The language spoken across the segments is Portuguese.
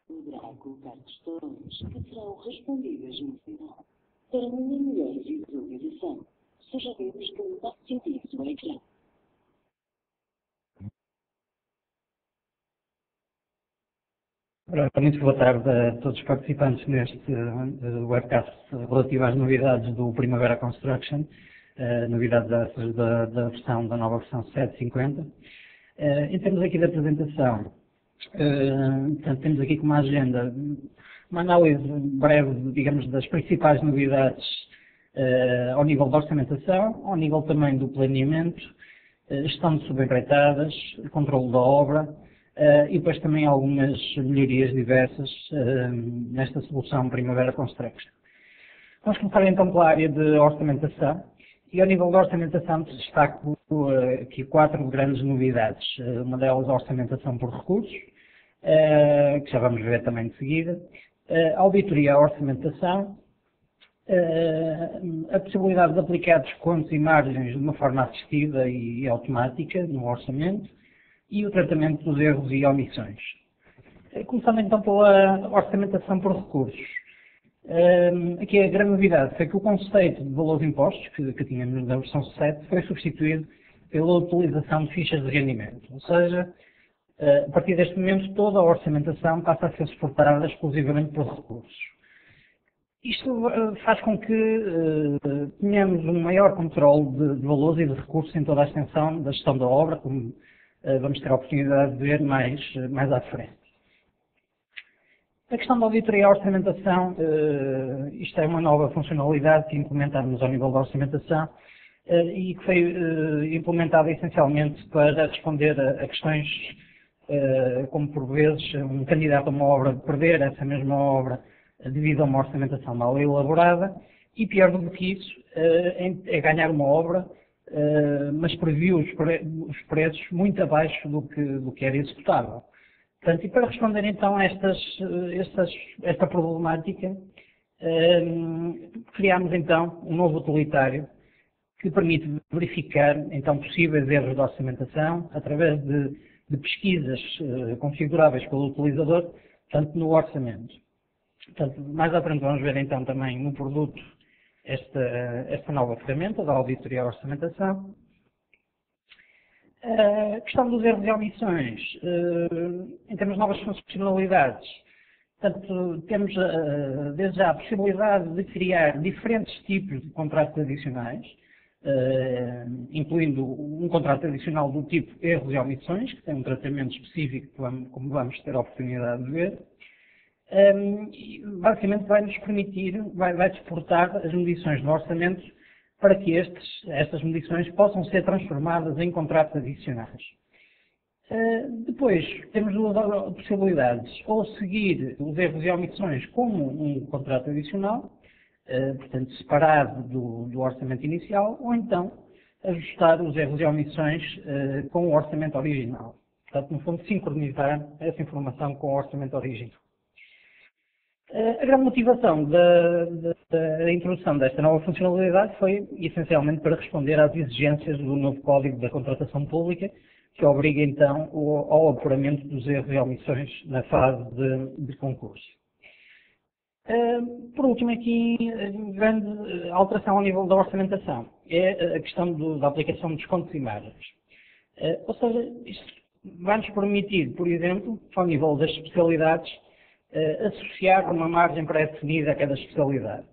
Poderá colocar questões que serão respondidas no final. Para uma melhor visualização, sugerimos que não utilize o ecrã. Ora, muito boa tarde a todos os participantes neste webcast relativo às novidades do Primavera Construction, novidades essas da nova versão 7.50. Em termos aqui da apresentação, portanto, temos aqui como agenda uma análise breve, digamos, das principais novidades ao nível da orçamentação, ao nível também do planeamento, gestão de subempreitadas, controle da obra, e depois também algumas melhorias diversas nesta solução Primavera Construction. Vamos começar então pela área de orçamentação, e ao nível da orçamentação destaco aqui 4 grandes novidades. Uma delas a orçamentação por recursos, que já vamos ver também de seguida, a auditoria à orçamentação, a possibilidade de aplicar descontos e margens de uma forma assistida e automática no orçamento, e o tratamento dos erros e omissões. Começando então pela orçamentação por recursos. Aqui a grande novidade foi que o conceito de valores impostos, que tínhamos na versão 7, foi substituído pela utilização de fichas de rendimento. Ou seja, a partir deste momento toda a orçamentação passa a ser suportada exclusivamente por recursos. Isto faz com que tenhamos um maior controle de valores e de recursos em toda a extensão da gestão da obra, como vamos ter a oportunidade de ver mais à frente. A questão da auditoria à orçamentação, isto é uma nova funcionalidade que implementamos ao nível da orçamentação e que foi implementada essencialmente para responder a questões como por vezes um candidato a uma obra perder essa mesma obra devido a uma orçamentação mal elaborada e pior do que isso é ganhar uma obra mas previu os preços muito abaixo do que era executável. Portanto, e para responder então a esta problemática, criámos então um novo utilitário que permite verificar então possíveis erros de orçamentação através de pesquisas configuráveis pelo utilizador, tanto no orçamento. Portanto, mais à frente vamos ver então também no produto esta nova ferramenta da auditoria à orçamentação. A questão dos erros e omissões, em termos de novas funcionalidades, portanto, temos desde já a possibilidade de criar diferentes tipos de contratos adicionais, incluindo um contrato adicional do tipo erros e omissões, que tem um tratamento específico, como vamos ter a oportunidade de ver. Basicamente vai-nos permitir, vai suportar as medições do orçamento para que estas medições possam ser transformadas em contratos adicionais. Depois temos duas possibilidades, ou seguir os erros e omissões como um contrato adicional, portanto separado do orçamento inicial, ou então ajustar os erros e omissões com o orçamento original. Portanto, no fundo, sincronizar essa informação com o orçamento original. A grande motivação da introdução desta nova funcionalidade foi essencialmente para responder às exigências do novo Código da Contratação Pública, que obriga então ao apuramento dos erros e omissões na fase de concurso. Por último, aqui, grande alteração ao nível da orçamentação é a questão da aplicação de descontos e margens. Ou seja, isto vai-nos permitir, por exemplo, ao nível das especialidades, associar uma margem pré-definida a cada especialidade.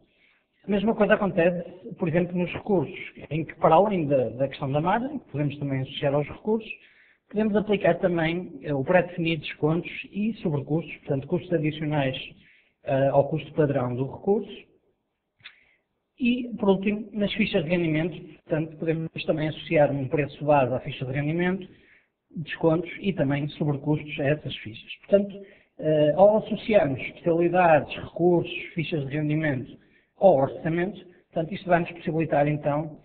A mesma coisa acontece, por exemplo, nos recursos, em que para além da questão da margem, que podemos também associar aos recursos, podemos aplicar também o pré-definido de descontos e sobrecustos, portanto custos adicionais ao custo padrão do recurso. E, por último, nas fichas de rendimento, portanto, podemos também associar um preço base à ficha de rendimento, descontos e também sobrecustos a essas fichas. Portanto, ao associarmos especialidades, recursos, fichas de rendimento ao orçamento, portanto, isto vai-nos possibilitar, então,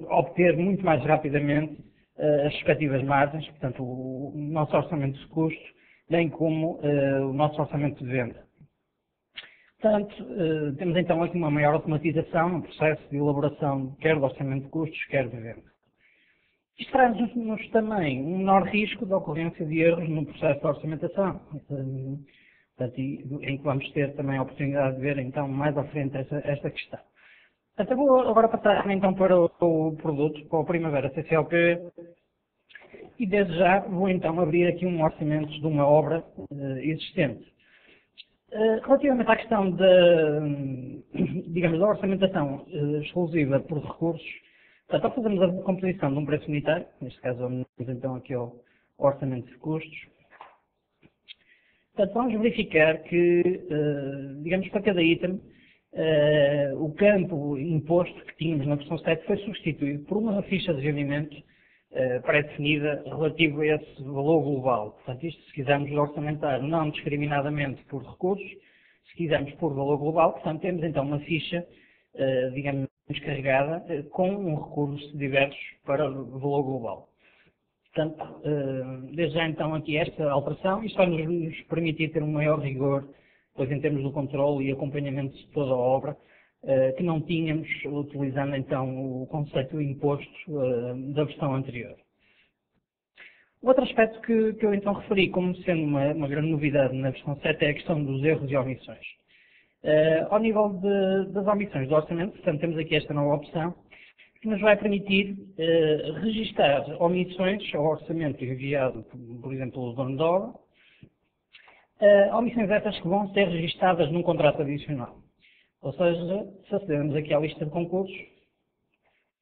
obter muito mais rapidamente as respectivas margens, portanto, o nosso orçamento de custos, bem como o nosso orçamento de venda. Portanto, temos então aqui uma maior automatização no processo de elaboração quer do orçamento de custos, quer de venda. Isto traz-nos também um menor risco de ocorrência de erros no processo de orçamentação, portanto, em que vamos ter também a oportunidade de ver então mais à frente esta questão. Portanto, eu vou agora passar então para o produto, para o Primavera CCLP, e desde já vou então abrir aqui um orçamento de uma obra existente. Relativamente à questão digamos, da orçamentação exclusiva por recursos, portanto, ao fazermos a composição de um preço unitário, neste caso vamos então aqui ao orçamento de custos, portanto, vamos verificar que, digamos, para cada item, o campo imposto que tínhamos na versão 7 foi substituído por uma ficha de rendimento pré-definida relativo a esse valor global. Portanto, isto se quisermos orçamentar não discriminadamente por recursos, se quisermos por valor global, portanto, temos então uma ficha, digamos, carregada com um recurso diversos para o valor global. Portanto, desde já então aqui esta alteração, isto vai nos permitir ter um maior rigor, pois em termos do controle e acompanhamento de toda a obra, que não tínhamos utilizando então o conceito imposto da versão anterior. Outro aspecto que eu então referi como sendo uma grande novidade na versão 7 é a questão dos erros e omissões. Ao nível das omissões do orçamento, portanto temos aqui esta nova opção, que nos vai permitir registar omissões ao orçamento enviado, por exemplo, pelo dono da obra, omissões essas que vão ser registadas num contrato adicional. Ou seja, se acedermos aqui à lista de concursos,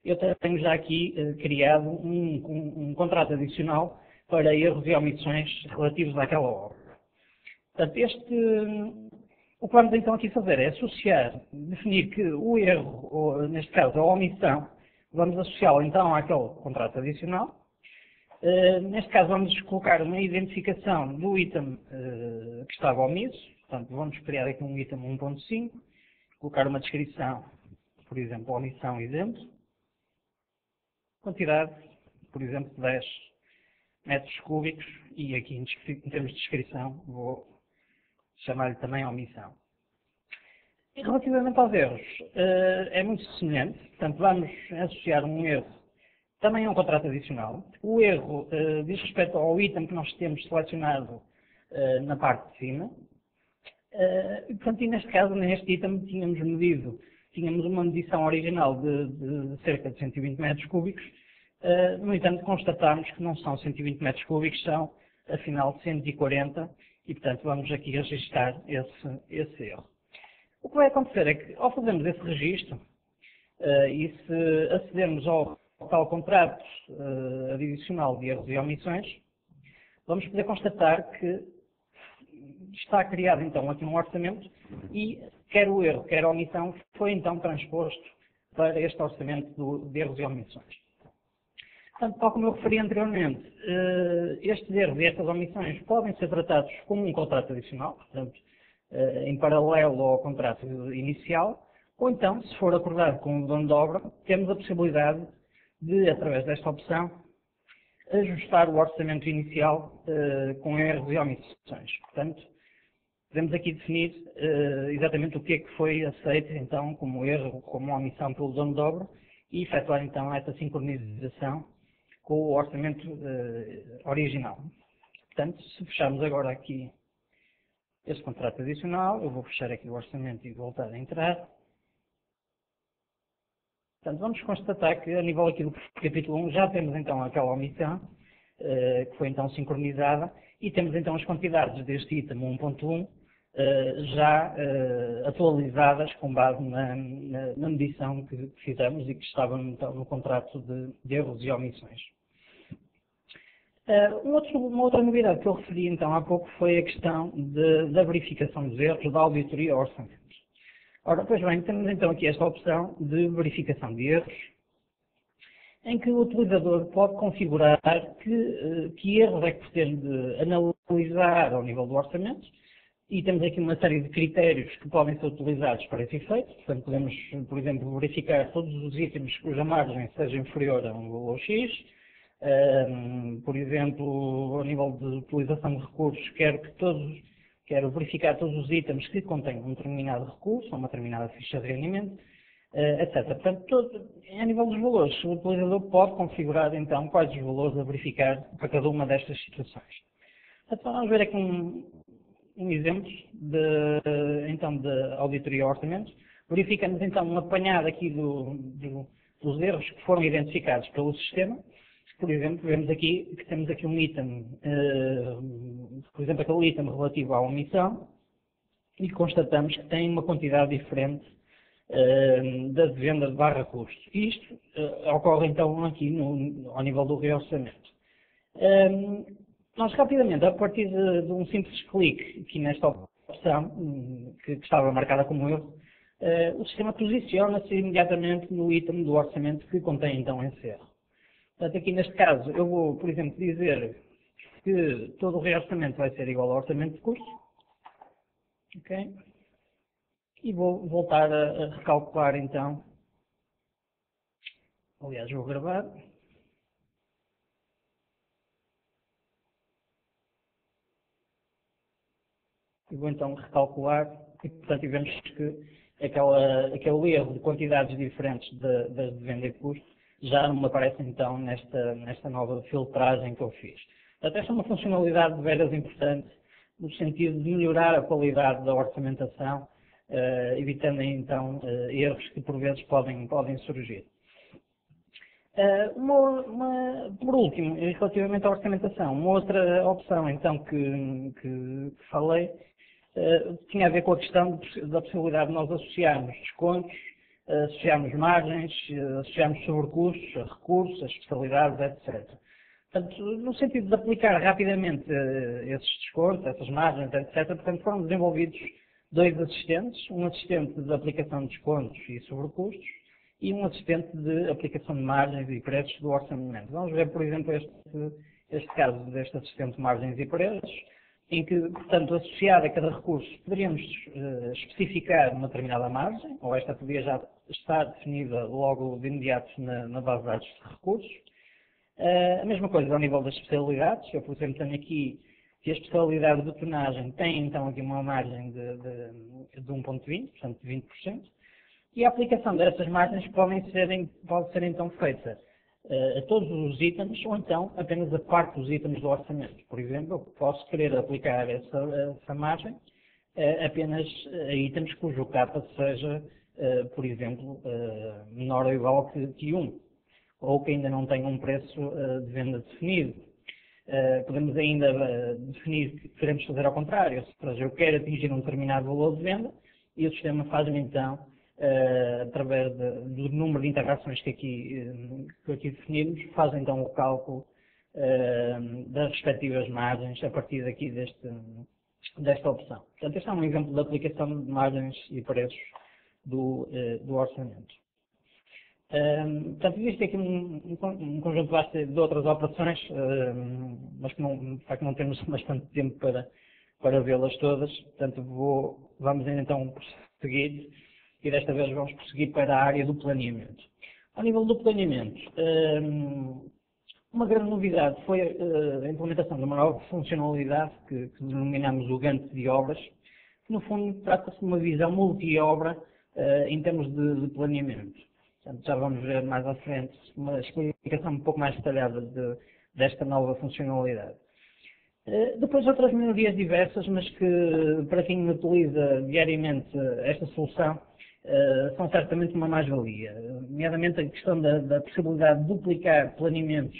eu tenho já aqui criado um contrato adicional para erros e omissões relativos àquela obra. Portanto, o que vamos então aqui fazer é associar, definir que o erro, ou neste caso a omissão, vamos associá-lo então àquele contrato adicional. Neste caso vamos colocar uma identificação do item que estava omisso, portanto vamos criar aqui um item 1.5, colocar uma descrição, por exemplo, omissão exemplo, quantidade, por exemplo, 10 metros cúbicos, e aqui em termos de descrição vou chamar-lhe também omissão. E relativamente aos erros, é muito semelhante, portanto vamos associar um erro também a um contrato adicional. O erro diz respeito ao item que nós temos selecionado na parte de cima. E, portanto, neste caso, neste item, tínhamos uma medição original de cerca de 120 metros cúbicos. No entanto, constatámos que não são 120 metros cúbicos, são, afinal, 140, e, portanto, vamos aqui registrar esse erro. O que vai acontecer é que, ao fazermos esse registro, e se acedermos ao tal contrato adicional de erros e omissões, vamos poder constatar que está criado então aqui um orçamento e quer o erro, quer a omissão foi então transposto para este orçamento de erros e omissões. Portanto, tal como eu referi anteriormente, estes erros e estas omissões podem ser tratados como um contrato adicional, portanto, em paralelo ao contrato inicial, ou então, se for acordado com o dono da obra, temos a possibilidade de, através desta opção, ajustar o orçamento inicial com erros e omissões. Portanto, podemos aqui definir exatamente o que é que foi aceito então como erro, como omissão pelo dono de obra e efetuar então esta sincronização com o orçamento original. Portanto, se fecharmos agora aqui este contrato adicional, eu vou fechar aqui o orçamento e voltar a entrar. Portanto, vamos constatar que a nível aqui do capítulo 1 já temos então aquela omissão, que foi então sincronizada, e temos então as quantidades deste item 1.1 já atualizadas com base na medição que fizemos e que estava então, no contrato de erros e omissões. Uma outra novidade que eu referi então há pouco foi a questão da verificação dos erros da auditoria orçamental. Ora, pois bem, temos então aqui esta opção de verificação de erros, em que o utilizador pode configurar que erros é que pretende analisar ao nível do orçamento, e temos aqui uma série de critérios que podem ser utilizados para esse efeito. Portanto, podemos, por exemplo, verificar todos os itens cuja margem seja inferior a um valor X. Por exemplo, ao nível de utilização de recursos, quero verificar todos os itens que contêm um determinado recurso, ou uma determinada ficha de rendimento. etc. Portanto, a nível dos valores, o utilizador pode configurar então quais os valores a verificar para cada uma destas situações. Então vamos ver aqui um exemplo então, de auditoria e orçamentos. Verificamos então um apanhado aqui dos erros que foram identificados pelo sistema. Por exemplo, vemos aqui que temos aqui um item, por exemplo, aquele item relativo à omissão, e constatamos que tem uma quantidade diferente da venda barra custo. Isto ocorre então aqui ao nível do reorçamento. Nós rapidamente, a partir de um simples clique aqui nesta opção, que estava marcada como erro, o sistema posiciona-se imediatamente no item do orçamento que contém então esse erro. Portanto, aqui neste caso, eu vou, por exemplo, dizer que todo o reorçamento vai ser igual ao orçamento de custo. Ok? E vou voltar a recalcular então. Aliás, vou gravar. E vou então recalcular. E, portanto, vemos que aquele erro de quantidades diferentes das de venda e custo já não me aparece então nesta nova filtragem que eu fiz. Portanto, esta é uma funcionalidade de veras importante no sentido de melhorar a qualidade da orçamentação, evitando então erros que por vezes podem surgir. Por último, relativamente à orçamentação, uma outra opção então que falei tinha a ver com a questão da possibilidade de nós associarmos descontos, associarmos margens, associarmos sobrecustos, recursos, as especialidades, etc. Portanto, no sentido de aplicar rapidamente esses descontos, essas margens, etc., portanto, foram desenvolvidos dois assistentes, um assistente de aplicação de descontos e sobrecustos e um assistente de aplicação de margens e preços do orçamento. Vamos ver, por exemplo, este caso deste assistente de margens e preços, em que, portanto, associado a cada recurso, poderíamos especificar uma determinada margem, ou esta podia já estar definida logo de imediato na base de dados de recursos. A mesma coisa ao nível das especialidades. Eu, por exemplo, tenho aqui que a especialidade de tonagem tem, então, aqui uma margem de 1,20, portanto, de 20%, e a aplicação dessas margens pode ser, então, feita a todos os itens, ou então apenas a parte dos itens do orçamento. Por exemplo, eu posso querer aplicar essa margem apenas a itens cujo capa seja, por exemplo, menor ou igual que 1, ou que ainda não tenha um preço de venda definido. Podemos ainda definir que queremos fazer ao contrário, ou seja, eu quero atingir um determinado valor de venda e o sistema faz-me então, através do número de interações que aqui definimos, faz então o cálculo das respectivas margens a partir daqui desta opção. Portanto, este é um exemplo de aplicação de margens e preços do orçamento. Portanto, existe aqui um conjunto vasto de outras operações, mas que de facto não temos bastante tempo para vê-las todas. Portanto, vamos então prosseguir e desta vez vamos prosseguir para a área do planeamento. Ao nível do planeamento, uma grande novidade foi a implementação de uma nova funcionalidade que denominamos o Gantt de obras, que no fundo trata-se de uma visão multi-obra em termos de planeamento. Portanto, já vamos ver mais à frente uma explicação um pouco mais detalhada desta nova funcionalidade. Depois outras melhorias diversas, mas que para quem utiliza diariamente esta solução são certamente uma mais-valia. Nomeadamente a questão da possibilidade de duplicar planeamentos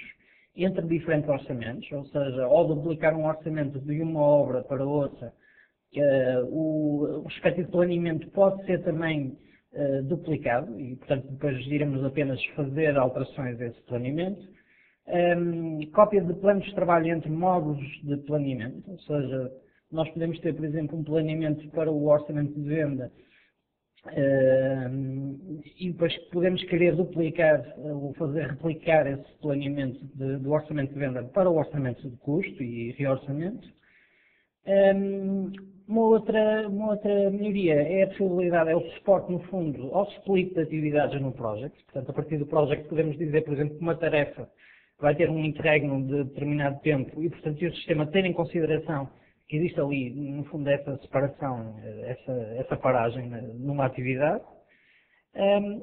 entre diferentes orçamentos, ou seja, ao duplicar um orçamento de uma obra para outra, o respectivo planeamento pode ser também duplicado e, portanto, depois iremos apenas fazer alterações a esse planeamento. Cópia de planos de trabalho entre módulos de planeamento, ou seja, nós podemos ter, por exemplo, um planeamento para o orçamento de venda e depois podemos querer duplicar ou fazer replicar esse planeamento do orçamento de venda para o orçamento de custo e reorçamento. Uma outra melhoria é a possibilidade, é o suporte, no fundo, ao split de atividades no project. Portanto, a partir do project podemos dizer, por exemplo, que uma tarefa vai ter um interregno de determinado tempo e, portanto, se o sistema ter em consideração que existe ali, no fundo, essa separação, essa paragem numa atividade.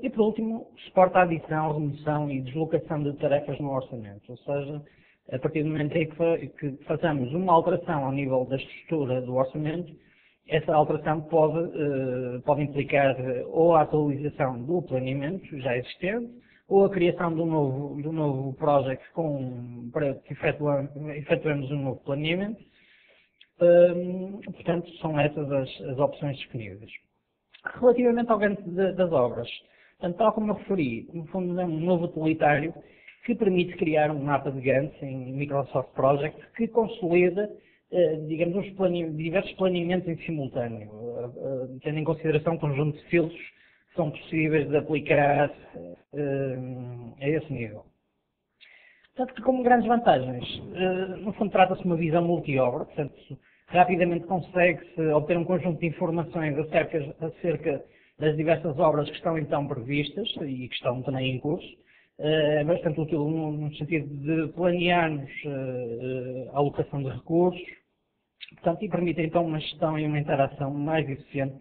E por último, suporta a adição, remoção e deslocação de tarefas no orçamento, ou seja, a partir do momento em que façamos uma alteração ao nível da estrutura do orçamento, essa alteração pode implicar ou a atualização do planeamento já existente, ou a criação de um novo project para que efetuemos um novo planeamento. Portanto, são essas as opções disponíveis. Relativamente ao Gantt das obras, portanto, tal como eu referi, no fundo é um novo utilitário que permite criar um mapa de Gantt em Microsoft Project que consolida, digamos, diversos planeamentos em simultâneo, tendo em consideração o conjunto de filtros que são possíveis de aplicar a esse nível. Portanto, que como grandes vantagens, no fundo trata-se de uma visão multi-obra, portanto, rapidamente consegue-se obter um conjunto de informações acerca das diversas obras que estão então previstas e que estão também em curso. É bastante útil no sentido de planearmos a alocação de recursos, portanto, e permite então uma gestão e uma interação mais eficiente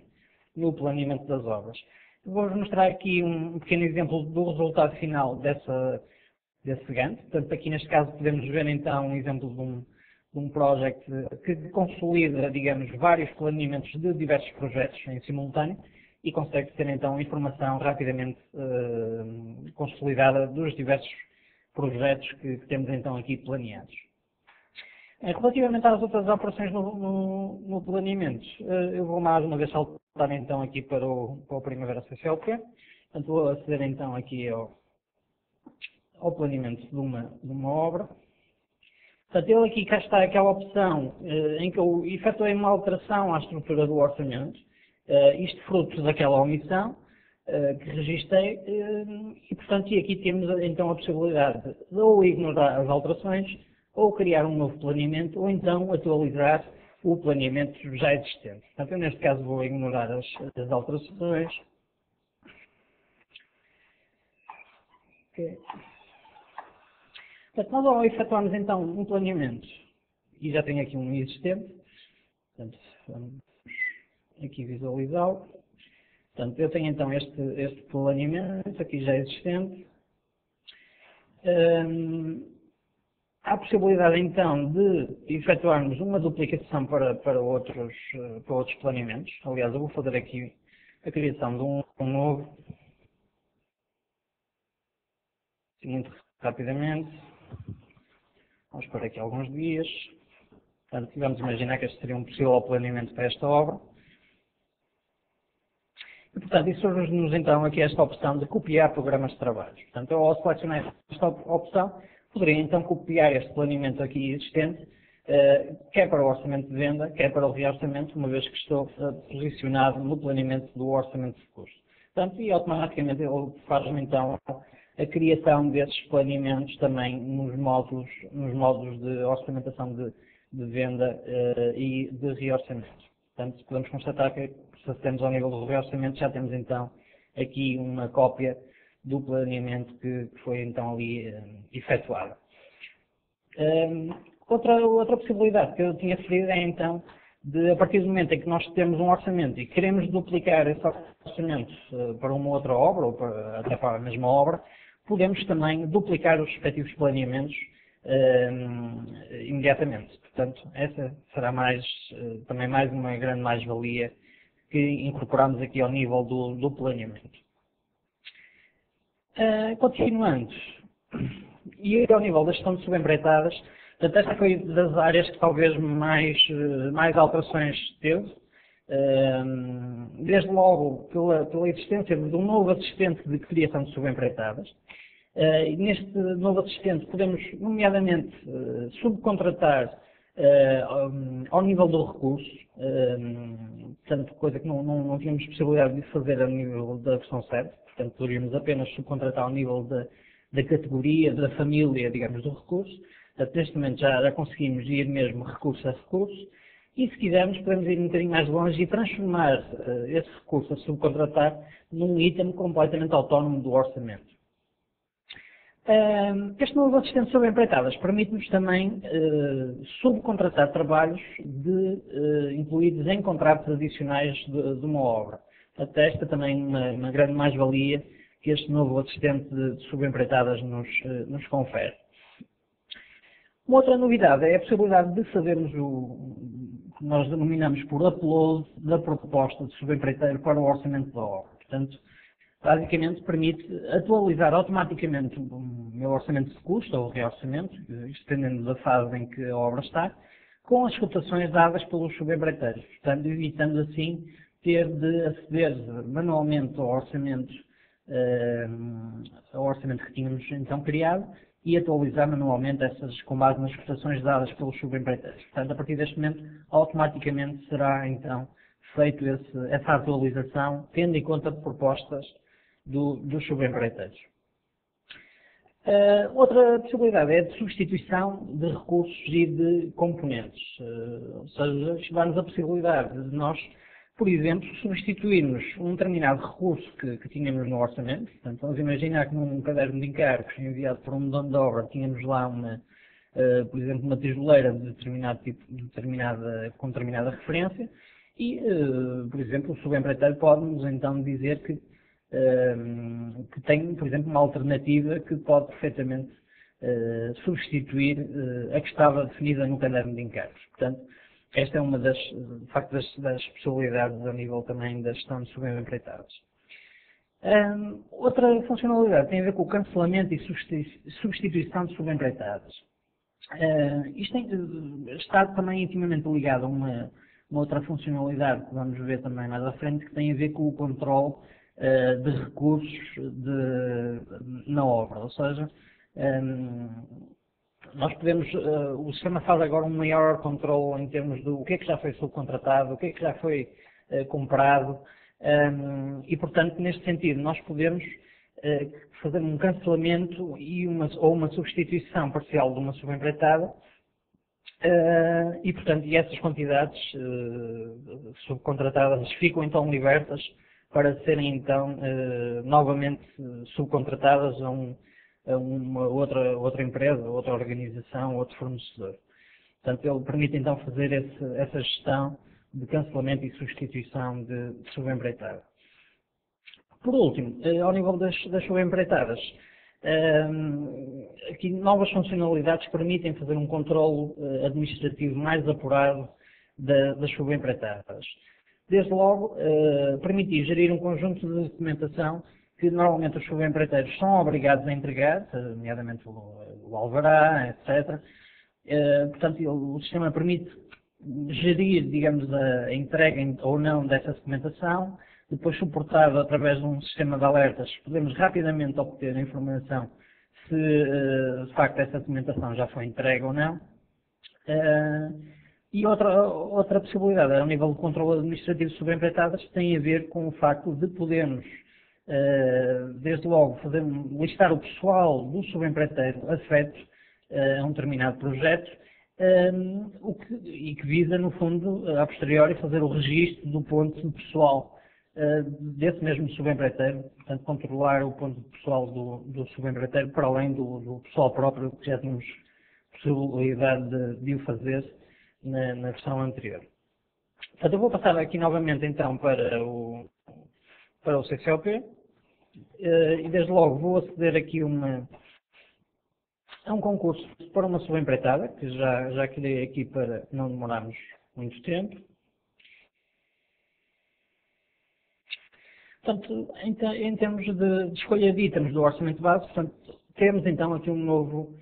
no planeamento das obras. Vou-vos mostrar aqui um pequeno exemplo do resultado final desse Gantt. Portanto, aqui neste caso podemos ver então um exemplo de um project que consolida, digamos, vários planeamentos de diversos projetos em simultâneo e consegue ter então informação rapidamente consolidada dos diversos projetos que temos então aqui planeados. Relativamente às outras operações no planeamento, eu vou mais uma vez saltar então aqui para o Primavera CCLP. Portanto, vou aceder então aqui ao planeamento de uma obra. Portanto, ele aqui cá está aquela opção em que eu efetuei uma alteração à estrutura do orçamento, isto fruto daquela omissão que registrei, e portanto aqui temos então a possibilidade de ou ignorar as alterações, ou criar um novo planeamento, ou então atualizar o planeamento já existente. Portanto, eu neste caso vou ignorar as alterações. Okay. Portanto, nós ao efetuarmos então um planeamento, e já tenho aqui um existente, portanto, vamos aqui visualizá-lo. Portanto, eu tenho então este planeamento aqui já existente. Há a possibilidade então de efetuarmos uma duplicação para outros planeamentos. Aliás, eu vou fazer aqui a criação de um novo, muito rapidamente. Vamos esperar aqui alguns dias. Portanto, vamos imaginar que este seria um possível planeamento para esta obra. E, portanto, isso surge-nos então aqui esta opção de copiar programas de trabalho. Portanto, eu, ao selecionar esta opção, poderia então copiar este planeamento aqui existente, quer para o orçamento de venda, quer para o reorçamento, uma vez que estou posicionado no planeamento do orçamento de custo. Portanto, e automaticamente ele faz-me então a criação desses planeamentos também nos módulos de orçamentação de venda e de reorçamento. Portanto, podemos constatar que se temos ao nível do reorçamento, já temos então aqui uma cópia do planeamento que foi então ali efetuado. Outra possibilidade que eu tinha referido é então, a partir do momento em que nós temos um orçamento e queremos duplicar esse orçamento para uma outra obra, ou até para a mesma obra, podemos também duplicar os respectivos planeamentos imediatamente. Portanto, essa será também mais uma grande mais-valia que incorporamos aqui ao nível do planeamento. Continuando, e ao nível da gestão de subempreitadas, portanto, esta foi das áreas que talvez mais alterações teve, desde logo pela existência de um novo assistente de criação de subempreitadas. E neste novo assistente podemos, nomeadamente, subcontratar ao nível do recurso, portanto, coisa que não tínhamos possibilidade de fazer a nível da versão 7, portanto, poderíamos apenas subcontratar ao nível da categoria, da família, digamos, do recurso. Portanto, neste momento já conseguimos ir mesmo recurso a recurso, e se quisermos podemos ir um bocadinho mais longe e transformar esse recurso a subcontratar num item completamente autónomo do orçamento. Este novo assistente de subempreitadas permite-nos também subcontratar trabalhos incluídos em contratos adicionais de uma obra. atesta também uma grande mais-valia que este novo assistente de subempreitadas nos confere. Uma outra novidade é a possibilidade de fazermos o que nós denominamos por upload da proposta de subempreiteiro para o orçamento da obra. Portanto, basicamente permite atualizar automaticamente o meu orçamento de custo ou reorçamento, isto dependendo da fase em que a obra está, com as cotações dadas pelos subempreiteiros. Portanto, evitando assim ter de aceder manualmente ao orçamento que tínhamos então criado e atualizar manualmente essas com base nas cotações dadas pelos subempreiteiros. Portanto, a partir deste momento, automaticamente será então feito essa atualização, tendo em conta propostas dos subempreiteiros. Outra possibilidade é a de substituição de recursos e de componentes. Ou seja, dá-nos a possibilidade de nós, por exemplo, substituirmos um determinado recurso que tínhamos no orçamento. Portanto, vamos imaginar que num caderno de encargos enviado por um dono de obra tínhamos lá por exemplo, uma tijoleira de determinado tipo, com determinada referência e, por exemplo, o subempreiteiro pode-nos então dizer que tem, por exemplo, uma alternativa que pode perfeitamente substituir a que estava definida no caderno de encargos. Portanto, esta é uma das possibilidades a nível também da gestão de subempreitadas. Outra funcionalidade tem a ver com o cancelamento e substituição de subempreitadas. Isto está também intimamente ligado a uma outra funcionalidade que vamos ver também mais à frente, que tem a ver com o controle de recursos na obra. Ou seja, nós podemos, o sistema faz agora um maior controle em termos do que é que já foi subcontratado, o que é que já foi comprado, e portanto, neste sentido, nós podemos fazer um cancelamento ou uma substituição parcial de uma subempreitada, e portanto, essas quantidades subcontratadas ficam então libertas para serem então novamente subcontratadas a uma outra empresa, outra organização, outro fornecedor. Portanto, ele permite então fazer essa gestão de cancelamento e substituição de subempreitada. Por último, ao nível das subempreitadas, aqui novas funcionalidades permitem fazer um controlo administrativo mais apurado das subempreitadas. Desde logo, permitir gerir um conjunto de documentação que normalmente os subempreiteiros são obrigados a entregar, nomeadamente o alvará, etc. Portanto, o sistema permite gerir, digamos, a entrega ou não dessa documentação, depois suportado através de um sistema de alertas, podemos rapidamente obter a informação se de facto essa documentação já foi entregue ou não. E outra possibilidade, ao nível de controle administrativo de subempreitadas, tem a ver com o facto de podermos, desde logo, listar o pessoal do subempreiteiro afeto a um determinado projeto, e que visa, no fundo, a posteriori, fazer o registro do ponto pessoal desse mesmo subempreiteiro, portanto, controlar o ponto pessoal do subempreiteiro para além do pessoal próprio, que já tínhamos possibilidade de o fazer na versão anterior. Portanto, eu vou passar aqui novamente então para o CCOP e desde logo vou aceder aqui a um concurso para uma subempreitada, que já criei aqui para não demorarmos muito tempo. Portanto, em termos de escolha de itens do orçamento base, portanto, temos então aqui um novo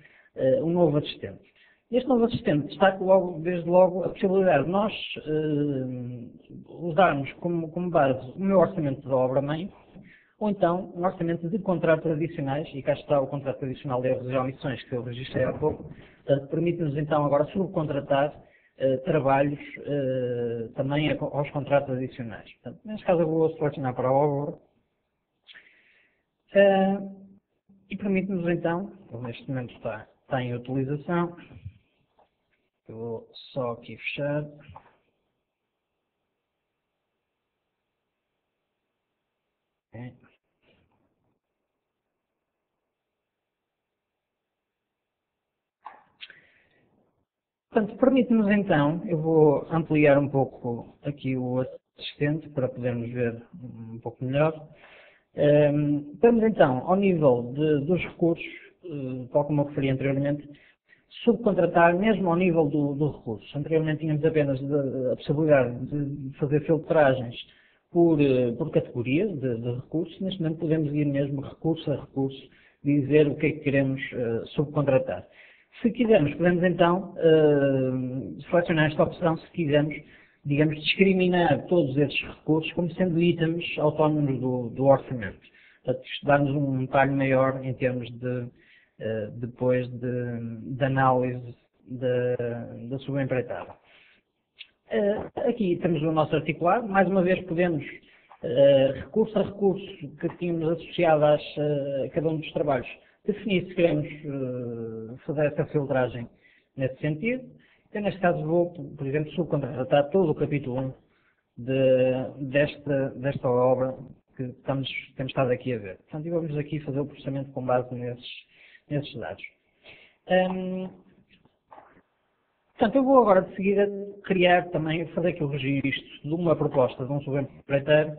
assistente. Este novo assistente destaca desde logo a possibilidade de nós usarmos como base o meu orçamento de obra-mãe, ou então um orçamento de contratos adicionais, e cá está o contrato adicional de erros e omissões que eu registrei há pouco. Portanto, permite-nos então agora subcontratar trabalhos também aos contratos adicionais. Portanto, neste caso eu vou selecionar para a obra e permite-nos então, neste momento está em utilização, eu vou só aqui fechar. Okay. Portanto, permite-nos então, eu vou ampliar um pouco aqui o assistente para podermos ver um pouco melhor. Temos então, ao nível dos recursos, tal como eu referi anteriormente, subcontratar mesmo ao nível do recurso. Anteriormente tínhamos apenas a possibilidade de fazer filtragens por categorias de recursos. Neste momento podemos ir mesmo recurso a recurso, dizer o que é que queremos subcontratar. Se quisermos, podemos então selecionar esta opção, se quisermos, digamos, discriminar todos esses recursos como sendo itens autónomos do orçamento. Portanto, isto dá-nos um detalhe maior em termos depois de análise da subempreitada. Aqui temos o nosso articulado. Mais uma vez podemos, recurso a recurso que tínhamos associado a cada um dos trabalhos, definir se queremos fazer essa filtragem nesse sentido. Eu, neste caso, vou, por exemplo, subcontratar todo o capítulo 1 desta obra que temos estado aqui a ver. Portanto, vamos aqui fazer o processamento com base nesses dados. Portanto, eu vou agora de seguida criar também, fazer aqui o registro de uma proposta de um subempreiteiro,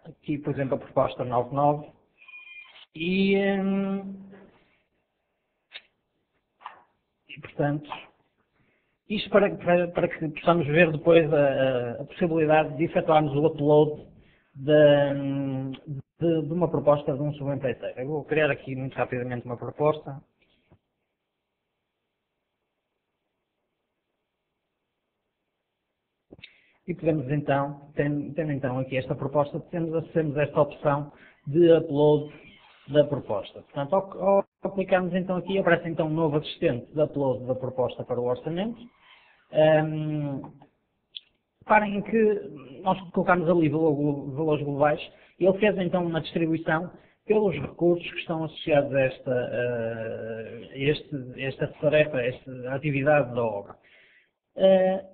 aqui, por exemplo, a proposta 99, e portanto, isto para que possamos ver depois a possibilidade de efetuarmos o upload de uma proposta de um subempreiteiro. Eu vou criar aqui muito rapidamente uma proposta. E podemos então, tendo então aqui esta proposta, temos esta opção de upload da proposta. Portanto, ao clicarmos então aqui, aparece então um novo assistente de upload da proposta para o orçamento. Reparem que nós colocamos ali valores globais e ele fez então uma distribuição pelos recursos que estão associados a esta tarefa, a esta atividade da obra.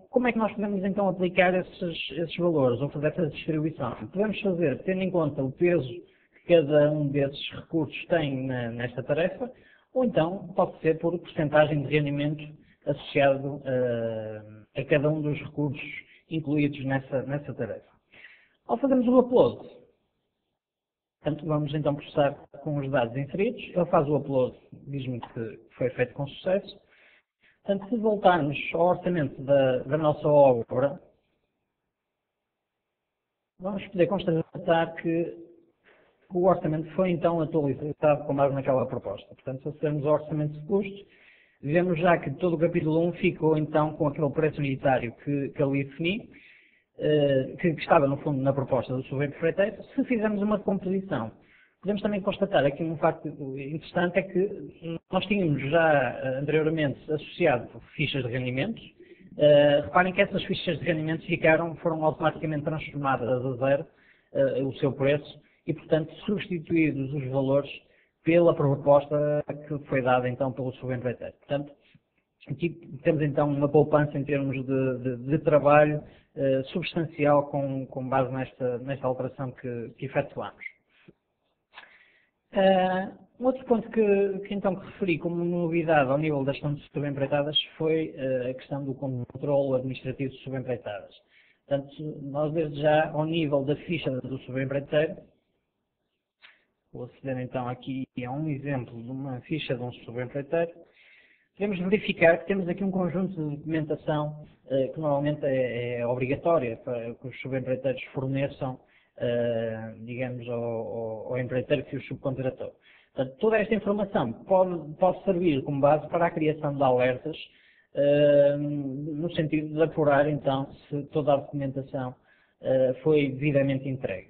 Como é que nós podemos então aplicar esses valores ou fazer essa distribuição? Podemos fazer tendo em conta o peso que cada um desses recursos tem nesta tarefa, ou então pode ser por percentagem de rendimento associado a cada um dos recursos incluídos nessa tarefa. Ao fazermos o upload, portanto, vamos então processar com os dados inseridos, ele faz o upload, diz-me que foi feito com sucesso. Portanto, se voltarmos ao orçamento da nossa obra, vamos poder constatar que o orçamento foi então atualizado com base naquela proposta. Portanto, se acedermos ao orçamento de custos, vemos já que todo o capítulo 1 ficou então com aquele preço unitário que ali defini, que estava no fundo na proposta do subempreiteiro. Se fizermos uma composição, podemos também constatar aqui um facto interessante, é que nós tínhamos já anteriormente associado fichas de rendimentos. Reparem que essas fichas de rendimentos foram automaticamente transformadas a zero o seu preço e, portanto, substituídos os valores pela proposta que foi dada então pelo subempreiteiro. Portanto, aqui temos então uma poupança em termos de trabalho substancial com base nesta alteração que efetuamos. Um outro ponto que referi como novidade ao nível da gestão de subempreitadas foi a questão do controle administrativo de subempreitadas. Portanto, nós desde já, ao nível da ficha do subempreiteiro, vou aceder então aqui a um exemplo de uma ficha de um subempreiteiro, podemos verificar que temos aqui um conjunto de documentação que normalmente é obrigatória para que os subempreiteiros forneçam, digamos, ao empreiteiro que os subcontratou. Portanto, toda esta informação pode servir como base para a criação de alertas, no sentido de apurar, então, se toda a documentação foi devidamente entregue.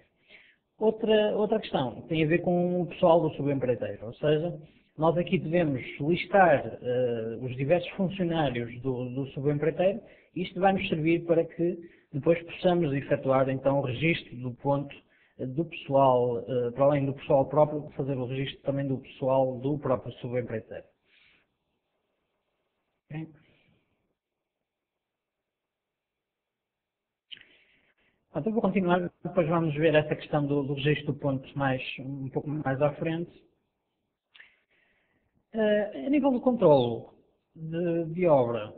Outra questão tem a ver com o pessoal do subempreiteiro, ou seja, nós aqui devemos listar os diversos funcionários do subempreiteiro e isto vai nos servir para que depois possamos efetuar então o registro do ponto do pessoal, para além do pessoal próprio, fazer o registro também do pessoal do próprio subempreiteiro. Okay. Então eu vou continuar, depois vamos ver essa questão do registro do ponto um pouco mais à frente. A nível do controle de obra,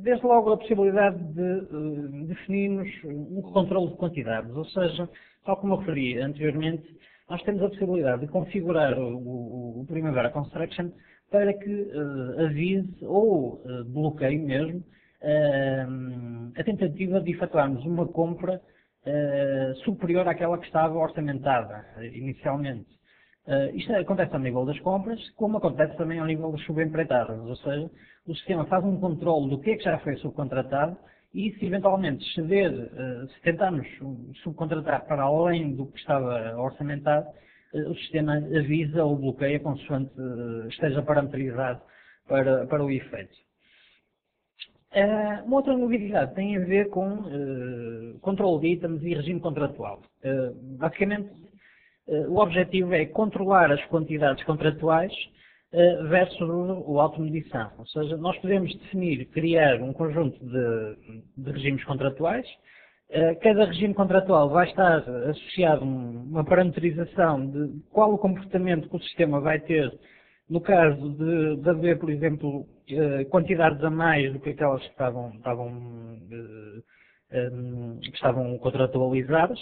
Desde logo a possibilidade de definirmos um controle de quantidades, ou seja, tal como eu referi anteriormente, nós temos a possibilidade de configurar o Primavera Construction para que avise ou bloqueie mesmo a tentativa de efetuarmos uma compra superior àquela que estava orçamentada inicialmente. Isto acontece ao nível das compras, como acontece também ao nível das subempreitadas, ou seja, o sistema faz um controle do que é que já foi subcontratado e se eventualmente exceder, se tentarmos subcontratar para além do que estava orçamentado, o sistema avisa ou bloqueia consoante esteja parametrizado para o efeito. Uma outra novidade tem a ver com controle de itens e regime contratual. Basicamente, o objetivo é controlar as quantidades contratuais versus o automedição. Ou seja, nós podemos definir, criar um conjunto de regimes contratuais. Cada regime contratual vai estar associado a uma parametrização de qual o comportamento que o sistema vai ter no caso de haver, por exemplo, quantidades a mais do que aquelas que estavam contratualizadas.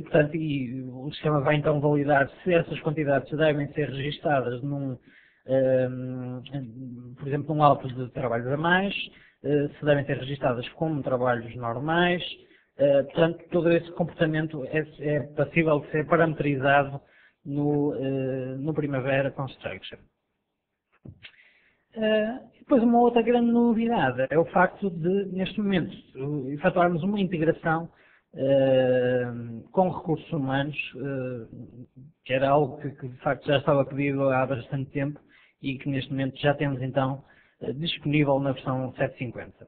Portanto, o sistema vai então validar se essas quantidades devem ser registadas por exemplo, num auto de trabalhos a mais, se devem ser registadas como trabalhos normais. Portanto, todo esse comportamento é passível de ser parametrizado no Primavera Construction. Depois, uma outra grande novidade é o facto de, neste momento, efetuarmos uma integração com recursos humanos, que era algo que de facto já estava pedido há bastante tempo e que neste momento já temos então disponível na versão 750.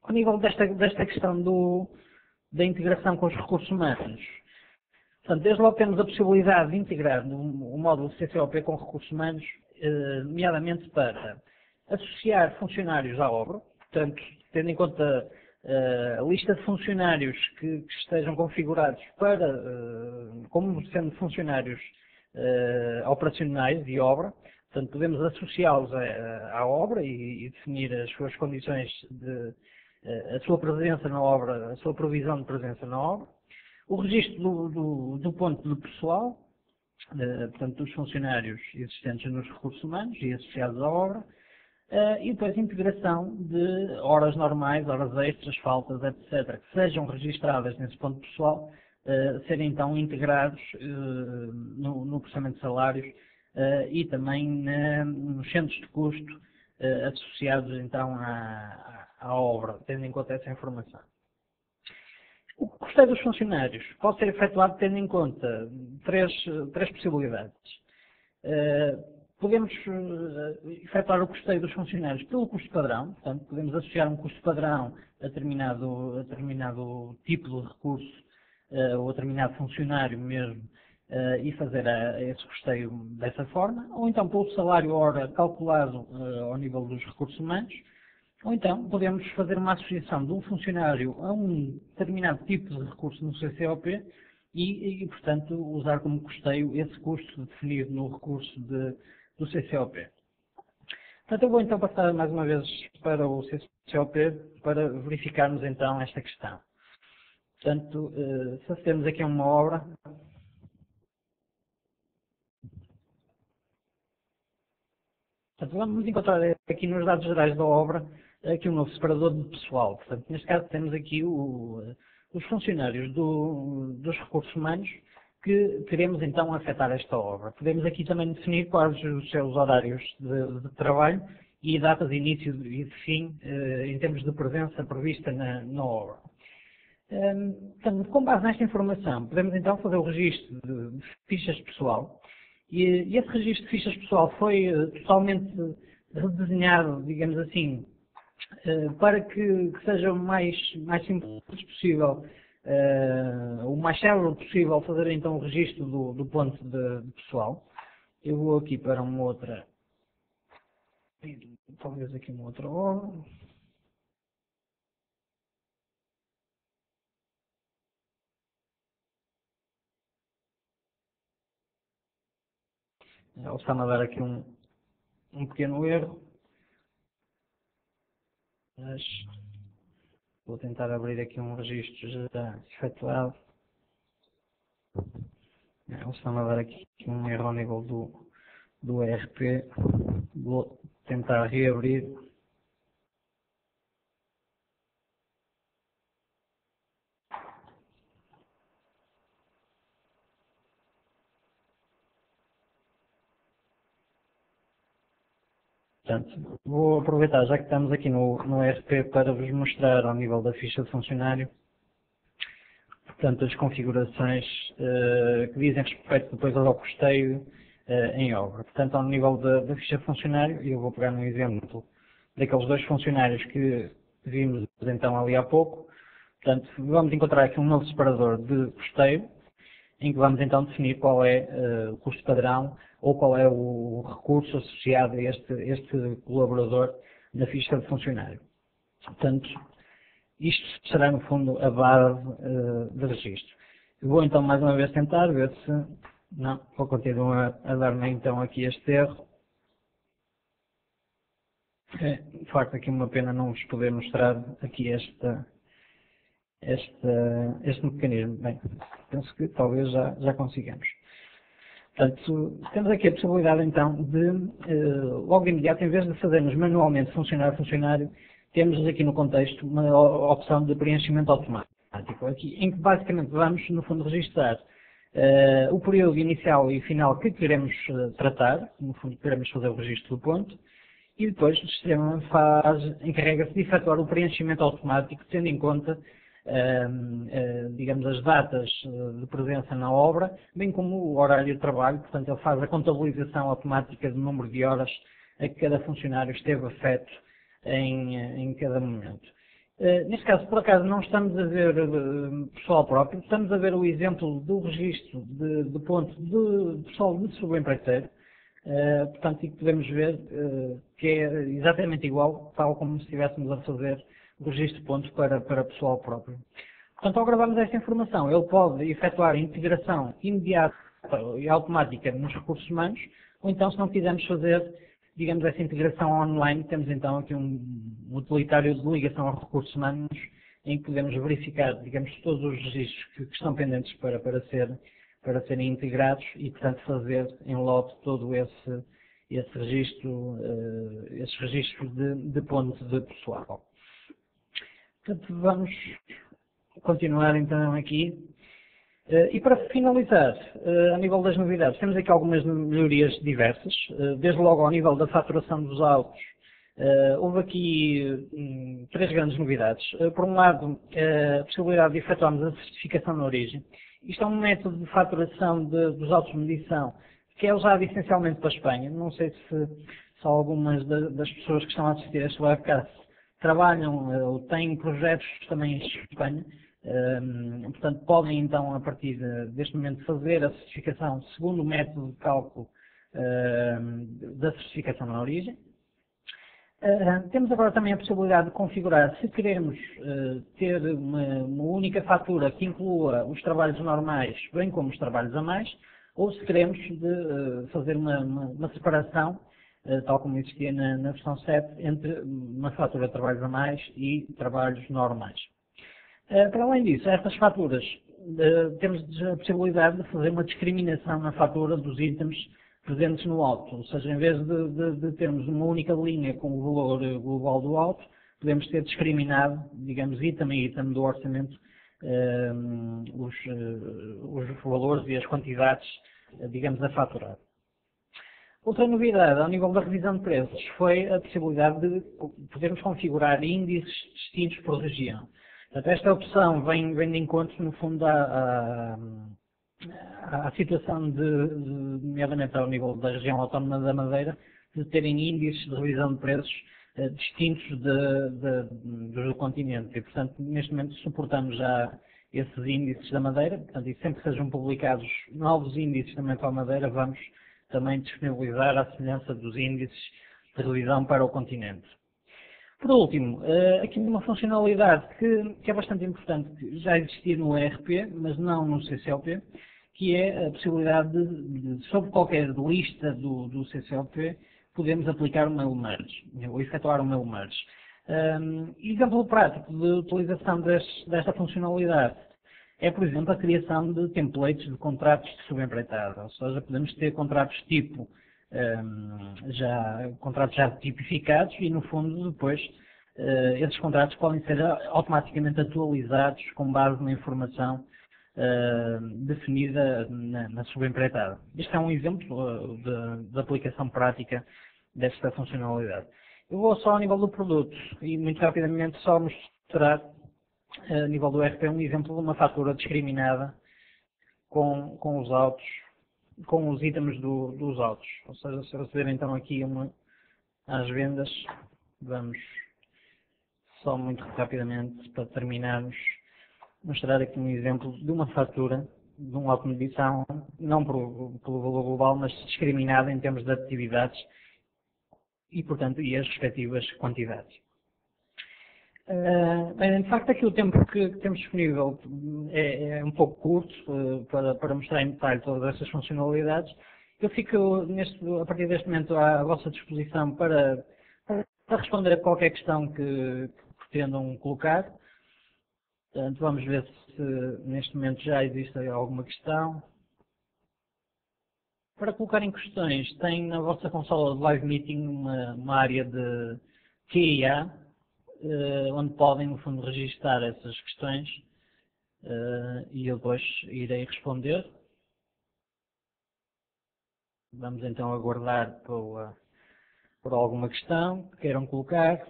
Ao nível desta questão da integração com os recursos humanos, portanto, desde logo temos a possibilidade de integrar o módulo CCOP com recursos humanos, nomeadamente para associar funcionários à obra, portanto, tendo em conta a lista de funcionários que estejam configurados como sendo funcionários operacionais de obra, portanto, podemos associá-los à obra e definir as suas condições a sua presença na obra, a sua provisão de presença na obra, o registro do ponto de pessoal, portanto, dos funcionários existentes nos recursos humanos e associados à obra, e depois a integração de horas normais, horas extras, faltas, etc., que sejam registradas nesse ponto pessoal, serem então integrados no processamento de salários e também nos centros de custo associados então à obra, tendo em conta essa informação. O custeio dos funcionários pode ser efetuado tendo em conta três possibilidades. Podemos efetuar o custeio dos funcionários pelo custo padrão, portanto, podemos associar um custo padrão a determinado tipo de recurso ou a determinado funcionário mesmo e fazer esse custeio dessa forma, ou então pelo salário hora calculado ao nível dos recursos humanos, ou então podemos fazer uma associação de um funcionário a um determinado tipo de recurso no CCOP e portanto, usar como custeio esse custo definido no recurso do CCOP. Portanto, eu vou então passar mais uma vez para o CCOP para verificarmos então esta questão. Portanto, se acedermos aqui a uma obra, portanto, vamos encontrar aqui nos dados gerais da obra aqui um novo separador de pessoal. Portanto, neste caso temos aqui os funcionários dos recursos humanos que queremos então afetar esta obra. Podemos aqui também definir quais os seus horários de trabalho e datas de início e de fim em termos de presença prevista na obra. Portanto, com base nesta informação, podemos então fazer o registro de fichas pessoal e esse registro de fichas pessoal foi totalmente redesenhado, digamos assim, para que seja o mais simples possível, o mais célebre possível fazer então o registro do ponto de pessoal. Eu vou aqui para uma outra, talvez aqui uma outra obra. Ele está-me a dar aqui um pequeno erro. Mas vou tentar abrir aqui um registro já efetuado. Eles estão a dar aqui um erro ao nível do ERP. Vou tentar reabrir. Portanto, vou aproveitar, já que estamos aqui no ERP, para vos mostrar ao nível da ficha de funcionário, portanto, as configurações que dizem respeito depois ao custeio em obra. Portanto, ao nível da ficha de funcionário, eu vou pegar um exemplo daqueles dois funcionários que vimos então ali há pouco. Portanto, vamos encontrar aqui um novo separador de custeio, em que vamos então definir qual é o custo padrão ou qual é o recurso associado a este colaborador na ficha de funcionário. Portanto, isto será no fundo a base de registro. Eu vou então mais uma vez tentar ver se não, vou continuar a dar-me então aqui este erro. É, de facto, aqui uma pena não vos poder mostrar aqui este mecanismo. Bem, penso que talvez já consigamos. Portanto, temos aqui a possibilidade então de, logo de imediato, em vez de fazermos manualmente funcionar o funcionário, temos aqui no contexto uma opção de preenchimento automático, aqui, em que basicamente vamos, no fundo, registrar o período inicial e final que queremos tratar, no fundo queremos fazer o registro do ponto, e depois o sistema encarrega-se de efetuar o preenchimento automático, tendo em conta digamos, as datas de presença na obra, bem como o horário de trabalho. Portanto, ele faz a contabilização automática do número de horas a que cada funcionário esteve afeto em cada momento. Neste caso, por acaso, não estamos a ver pessoal próprio, estamos a ver o exemplo do registro de ponto de pessoal de subempreiteiro. Portanto, e podemos ver que é exatamente igual, tal como se estivéssemos a fazer o registro de pontos para pessoal próprio. Portanto, ao gravarmos esta informação, ele pode efetuar a integração imediata e automática nos recursos humanos, ou então, se não quisermos fazer, digamos, essa integração online, temos então aqui um utilitário de ligação aos recursos humanos, em que podemos verificar, digamos, todos os registros que estão pendentes para serem integrados e, portanto, fazer em lote todo esses registros de ponto de pessoal. Portanto, vamos continuar então aqui. E para finalizar, a nível das novidades, temos aqui algumas melhorias diversas. Desde logo ao nível da faturação dos autos, houve aqui 3 grandes novidades. Por um lado, a possibilidade de efetuarmos a certificação na origem. Isto é um método de faturação dos autos de medição que é usado essencialmente para a Espanha. Não sei se algumas das pessoas que estão a assistir a este webcast trabalham ou têm projetos também em Espanha. Portanto, podem então, a partir deste momento, fazer a certificação segundo o método de cálculo da certificação na origem. Temos agora também a possibilidade de configurar, se queremos ter uma única fatura que inclua os trabalhos normais, bem como os trabalhos a mais, ou se queremos fazer uma separação, tal como existia na versão 7, entre uma fatura de trabalhos a mais e trabalhos normais. Para além disso, estas faturas, temos a possibilidade de fazer uma discriminação na fatura dos itens presentes no auto, ou seja, em vez de termos uma única linha com o valor global do auto, podemos ter discriminado, digamos, item a item do orçamento, os valores e as quantidades, digamos, a faturar. Outra novidade ao nível da revisão de preços foi a possibilidade de podermos configurar índices distintos por região. Portanto, esta opção vem de encontro, no fundo, à situação nomeadamente ao nível da região autónoma da Madeira, de terem índices de revisão de preços distintos dos do continente. E, portanto, neste momento suportamos já esses índices da Madeira. Portanto, e sempre que sejam publicados novos índices também para a Madeira, vamos também disponibilizar a semelhança dos índices de revisão para o continente. Por último, aqui uma funcionalidade que é bastante importante, que já existia no ERP, mas não no CCLP, que é a possibilidade de sobre qualquer lista do CCLP, podemos aplicar um mail merge, ou efetuar um mail merge. Exemplo prático de utilização desta funcionalidade é, por exemplo, a criação de templates de contratos de subempreitada. Ou seja, podemos ter contratos tipo, contratos já tipificados e, no fundo, depois, esses contratos podem ser automaticamente atualizados com base na informação definida na subempreitada. Este é um exemplo de aplicação prática desta funcionalidade. Eu vou só ao nível do produto e muito rapidamente só mostrar a nível do RP um exemplo de uma fatura discriminada com os autos, com os itens dos autos. Ou seja, se receber então aqui às vendas, vamos só muito rapidamente para terminarmos mostrar aqui um exemplo de uma fatura de um auto de medição, não pelo valor global, mas discriminada em termos de atividades e, portanto, e as respectivas quantidades. Bem, de facto, aqui o tempo que temos disponível é um pouco curto para mostrar em detalhe todas essas funcionalidades. Eu fico, a partir deste momento, à vossa disposição para responder a qualquer questão que pretendam colocar. Portanto, vamos ver se neste momento já existe alguma questão. Para colocarem questões, tem na vossa consola de Live Meeting uma área de Q&A, onde podem, no fundo, registar essas questões e eu depois irei responder. Vamos então aguardar por alguma questão que queiram colocar.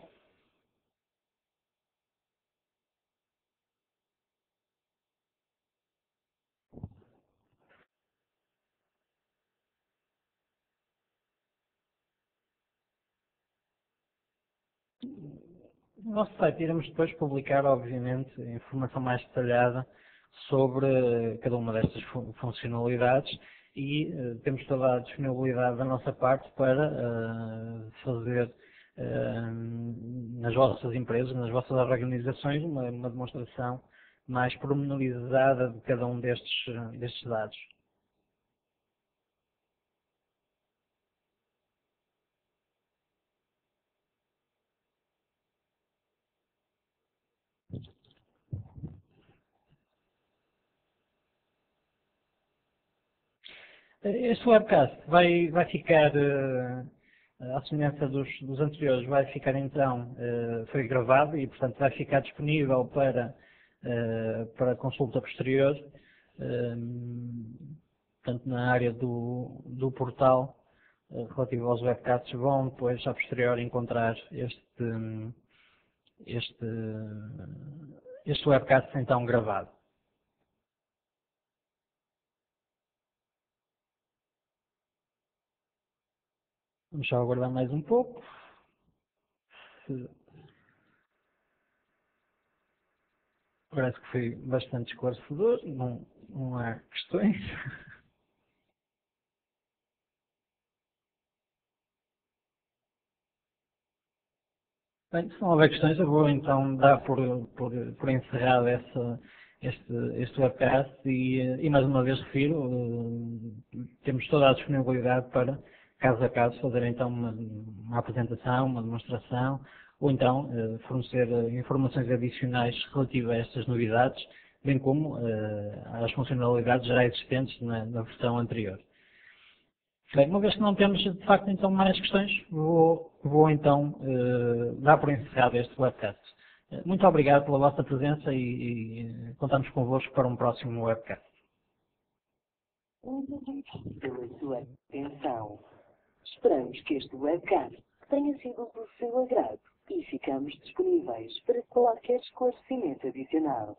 No nosso site iremos depois publicar, obviamente, informação mais detalhada sobre cada uma destas funcionalidades e temos toda a disponibilidade da nossa parte para fazer nas vossas empresas, nas vossas organizações, uma demonstração mais pormenorizada de cada um destes dados. Este webcast vai ficar, à semelhança dos anteriores, vai ficar então, foi gravado e portanto vai ficar disponível para consulta posterior, portanto na área do portal relativo aos webcasts vão depois a posterior encontrar este webcast então gravado. Vamos só aguardar mais um pouco. Parece que foi bastante esclarecedor, não há questões. Bem, se não houver questões, eu vou então dar por encerrado este webcast e mais uma vez refiro, temos toda a disponibilidade para, caso a caso, fazer então uma apresentação, uma demonstração, ou então fornecer informações adicionais relativas a estas novidades, bem como às funcionalidades já existentes na versão anterior. Bem, uma vez que não temos de facto então mais questões, vou então dar por encerrado este webcast. Muito obrigado pela vossa presença e contamos convosco para um próximo webcast. Muito obrigado pela sua atenção. Esperamos que este webcast tenha sido do seu agrado e ficamos disponíveis para qualquer esclarecimento adicional.